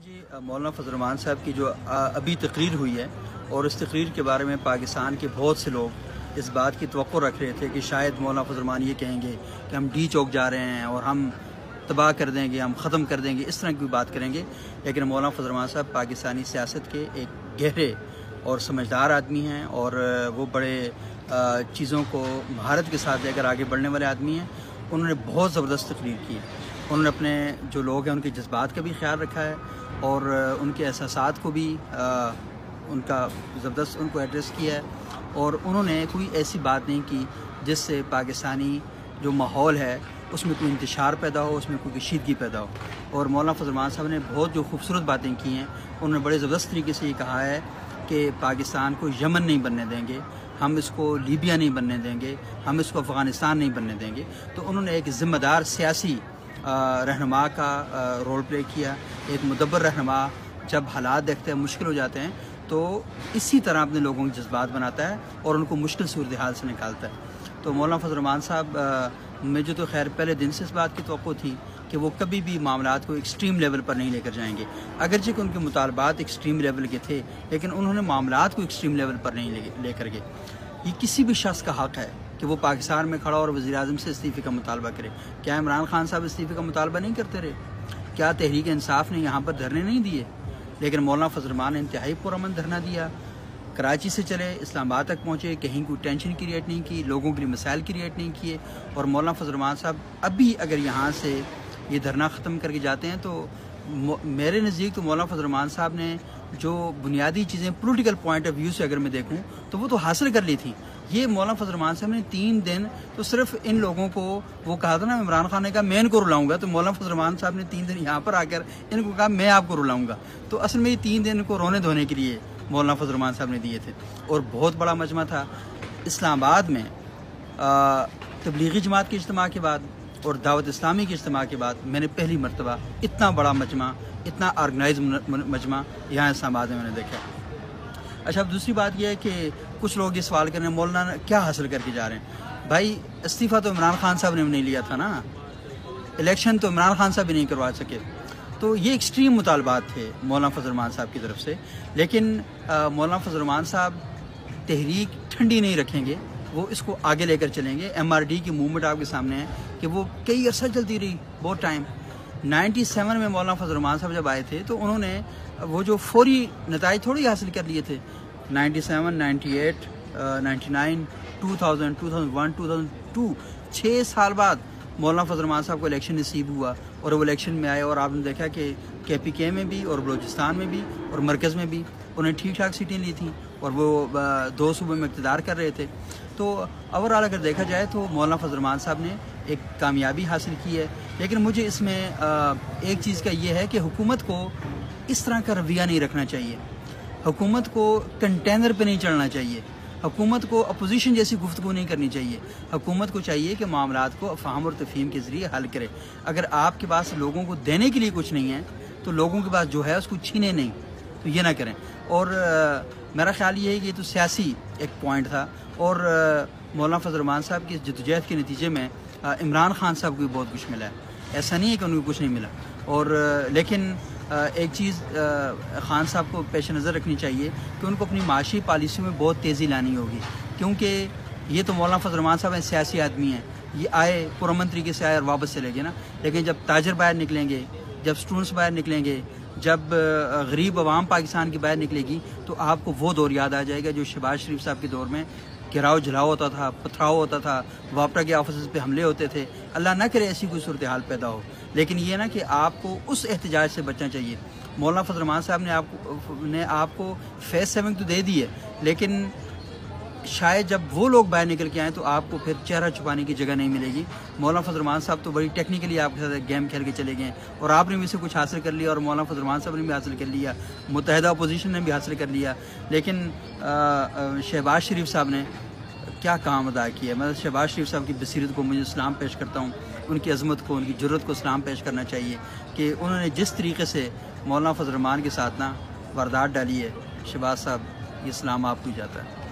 जी मौलाना फजल रहमान साहब की जो अभी तकरीर हुई है और इस तकरीर के बारे में पाकिस्तान के बहुत से लोग इस बात की तवक्को रख रहे थे कि शायद मौलाना फजल रहमान ये कहेंगे कि हम डी चौक जा रहे हैं और हम तबाह कर देंगे, हम ख़त्म कर देंगे, इस तरह की बात करेंगे। लेकिन मौलाना फजल रहमान साहब पाकिस्तानी सियासत के एक गहरे और समझदार आदमी हैं और वो बड़े चीज़ों को महारत के साथ लेकर आगे बढ़ने वाले आदमी हैं। उन्होंने बहुत ज़बरदस्त तकरीर की। उन्होंने अपने जो लोग हैं उनके जज्बात का भी ख्याल रखा है और उनके एहसासात को भी उनका ज़बरदस्त उनको एड्रेस किया है और उन्होंने कोई ऐसी बात नहीं की जिससे पाकिस्तानी जो माहौल है उसमें कोई इंतशार पैदा हो, उसमें कोई कशीदगी पैदा हो। और मौलाना फजल रहमान साहब ने बहुत जो खूबसूरत बातें की हैं, उन्होंने बड़े ज़बरदस्त तरीके से ये कहा है कि पाकिस्तान को यमन नहीं बनने देंगे, हम इसको लीबिया नहीं बनने देंगे, हम इसको अफ़गानिस्तान नहीं बनने देंगे। तो उन्होंने एक ज़िम्मेदार सियासी रहनुमा का रोल प्ले किया। एक मुदब्बर रहनुमा जब हालात देखते हैं मुश्किल हो जाते हैं तो इसी तरह अपने लोगों के जज्बात बनाता है और उनको मुश्किल सूरत हाल से निकालता है। तो मौलाना फजल रहमान साहब मुझे तो खैर पहले दिन से इस बात की तवक्को थी कि वो कभी भी मामलात को एक्सट्रीम लेवल पर नहीं लेकर जाएंगे। अगरचे कि उनके मुतालबात एक्सट्रीम लेवल के थे, लेकिन उन्होंने मामलात को एक्सट्रीम लेवल पर नहीं लेकर गए। ये किसी भी शख्स का हक़ है कि वो पाकिस्तान में खड़ा और वज़ीर-ए-आज़म से इस्तीफ़े का मुतालबा करे। क्या इमरान खान साहब इस्तीफ़े का मुतालबा नहीं करते रहे? क्या तहरीक इंसाफ ने यहाँ पर धरने नहीं दिए? लेकिन मौलाना फजल रहमान ने इंतहाई पुरअमन धरना दिया। कराची से चले इस्लामाबाद तक पहुँचे, कहीं कोई टेंशन क्रिएट नहीं की, लोगों के लिए मसाइल क्रिएट नहीं किए। और मौलाना फजल रहमान साहब अभी अगर यहाँ से ये धरना ख़त्म करके जाते हैं तो मेरे नज़दीक तो मौलाना फजल रहमान साहब ने जो बुनियादी चीज़ें पॉलिटिकल पॉइंट ऑफ व्यू से अगर मैं देखूँ तो वो तो हासिल कर ली थी। ये मौलाना फजल रहमान साहब ने 3 दिन तो सिर्फ इन लोगों को, वो कहा था ना इमरान खान ने कहा मैं इनको रुलाऊंगा, तो मौलाना फजल रहमान साहब ने 3 दिन यहाँ पर आकर इनको कहा मैं आपको रुलाऊंगा। तो असल में ये 3 दिन इनको रोने धोने के लिए मौलाना फजल रहमान साहब ने दिए थे। और बहुत बड़ा मजमा था इस्लामाबाद में तबलीगी जमात के इज्तिमा के बाद और दावत इस्लामी के इज्तिमा के बाद मैंने पहली मरतबा इतना बड़ा मजमा, इतना ऑर्गेनाइज मजमा यहाँ इस्लामाबाद में मैंने देखा। अच्छा, अब दूसरी बात यह है कि कुछ लोग ये सवाल कर रहे हैं मौलाना क्या हासिल करके जा रहे हैं। भाई इस्तीफ़ा तो इमरान खान साहब ने भी नहीं लिया था ना, इलेक्शन तो इमरान खान साहब भी नहीं करवा सके। तो ये एक्सट्रीम मुतालबात थे मौलाना फजल रहमान साहब की तरफ से। लेकिन मौलाना फजल रहमान साहब तहरीक ठंडी नहीं रखेंगे, वो इसको आगे लेकर चलेंगे। MRD की मूवमेंट आपके सामने है कि वो कई अर्सा चलती रही, बहुत टाइम। 97 में मौलाना फजल रहमान साहब जब आए थे तो उन्होंने वो जो फौरी नताइज थोड़ी हासिल कर लिए थे। 97, 98, 99, 2000, 2001, 2002, 6 साल बाद मौलाना फजल रहमान साहब को इलेक्शन नसीब हुआ और वो इलेक्शन में आए और आपने देखा कि KPK में भी और बलूचिस्तान में भी और मरकज़ में भी उन्हें ठीक ठाक सीटें ली थी और वो 2 सूबे में इक़्तिदार कर रहे थे। तो ओवरऑल अगर देखा जाए तो मौलाना फजल रहमान साहब ने एक कामयाबी हासिल की है। लेकिन मुझे इसमें एक चीज़ का ये है कि हुकूमत को इस तरह का रवैया नहीं रखना चाहिए, हुकूमत को कंटेनर पे नहीं चढ़ना चाहिए, हुकूमत को अपोजिशन जैसी गुफ्तगू नहीं करनी चाहिए। हुकूमत को चाहिए कि मामलात को फ़हम और तफ़हीम के ज़रिए हल करे। अगर आपके पास लोगों को देने के लिए कुछ नहीं है तो लोगों के पास जो है उसको छीने नहीं, तो ये ना करें। और मेरा ख्याल ये है कि ये तो सियासी एक पॉइंट था और मौलाना फजल रहमान साहब की जद्दोजहद के नतीजे में इमरान खान साहब को भी बहुत कुछ मिला है। ऐसा नहीं है कि उनको कुछ नहीं मिला। और लेकिन एक चीज़ खान साहब को पेश नज़र रखनी चाहिए कि उनको अपनी माशी पॉलिसियों में बहुत तेज़ी लानी होगी, क्योंकि ये तो मौलाना फजल रहमान साहब सियासी आदमी हैं। ये आए पुरअमन तरीके से आए और वापस चले गए ना। लेकिन जब ताजर बाहर निकलेंगे, जब स्टूडेंट्स बाहर निकलेंगे, जब गरीब अवाम पाकिस्तान की बाहर निकलेगी तो आपको वो दौर याद आ जाएगा जो शहबाज शरीफ साहब के दौर में गिराव झलाव होता था, पथराव होता था, वापरा के ऑफिस पे हमले होते थे। अल्लाह ना करे ऐसी कोई सूरत हाल पैदा हो। लेकिन ये ना कि आपको उस एहतजाज से बचना चाहिए। मौलाना फजल रहमान साहब ने आपको फेस सेविंग तो दे दी है, लेकिन शायद जब वो लोग बाहर निकल के आए तो आपको फिर चेहरा छुपाने की जगह नहीं मिलेगी। मौलाना फजल रहमान साहब तो बड़ी टेक्निकली आपके साथ एक गेम खेल के चले गए और आपने भी से कुछ हासिल कर लिया और मौलाना फजल रहमान साहब ने भी हासिल कर लिया, मुत्तहिदा अपोजिशन ने भी हासिल कर लिया। लेकिन शहबाज शरीफ साहब ने क्या काम अदा किया। मैं शहबाज शरीफ साहब की बसीरत को मुझे सलाम पेश करता हूँ, उनकी अज़मत को, उनकी जुर्रत को सलाम पेश करना चाहिए कि उन्होंने जिस तरीके से मौलाना फजल रहमान के साथ ना वारदात डाली है। शहबाज साहब, ये सलाम आपको जाता है।